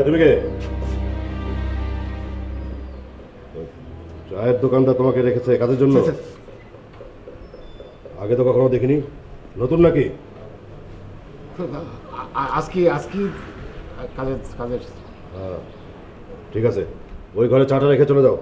তুমি কে? চায়ের দোকানটা তোমাকে রেখেছে কাজের জন্য? আগে তো কখনো দেখিনি, নতুন নাকি? আজকে কাজের কাজের ঠিক আছে, ওই ঘরে চাটা রেখে চলে যাও।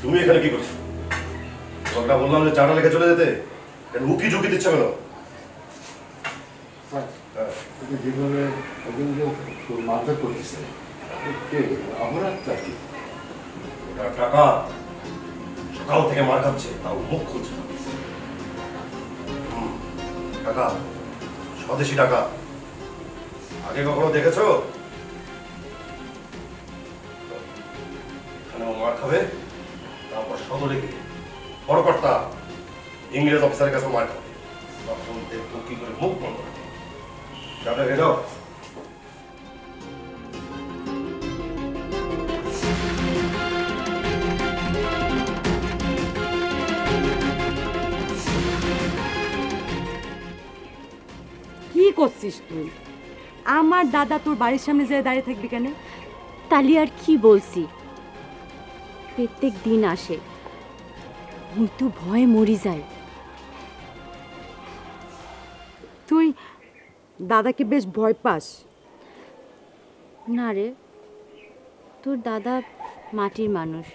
তুমি এখানে কি করছো? তোমাকে বললাম যে চাটা রেখে চলে যেতে, উকি ঝুঁকি দিচ্ছ কেন? যেভাবে মারধর করতেছে অপরাধটা কি? টাকা সকাল থেকে মার খাচ্ছে, তাও মুখ খুলছে না। টাকা, স্বদেশি টাকা, আগে কখনো দেখেছো? এখানেও মার খাবে, তারপর সদরে গিয়ে বড় কর্তা ইংরেজ অফিসারের কাছে মার খাবে, তখন দেখবো কি করে মুখ বন্ধ করে। চাটা রেখে যাও। কি করছিস তুই? আমার দাদা তোর বাড়ির সামনে যেয়ে দাঁড়িয়ে থাকবি কেন? তালি আর কি বলছি, প্রত্যেক দিন আসে, মুই তো ভয়ে মরি যাই। তুই দাদাকে বেশ ভয় পাস? না রে, তোর দাদা মাটির মানুষ,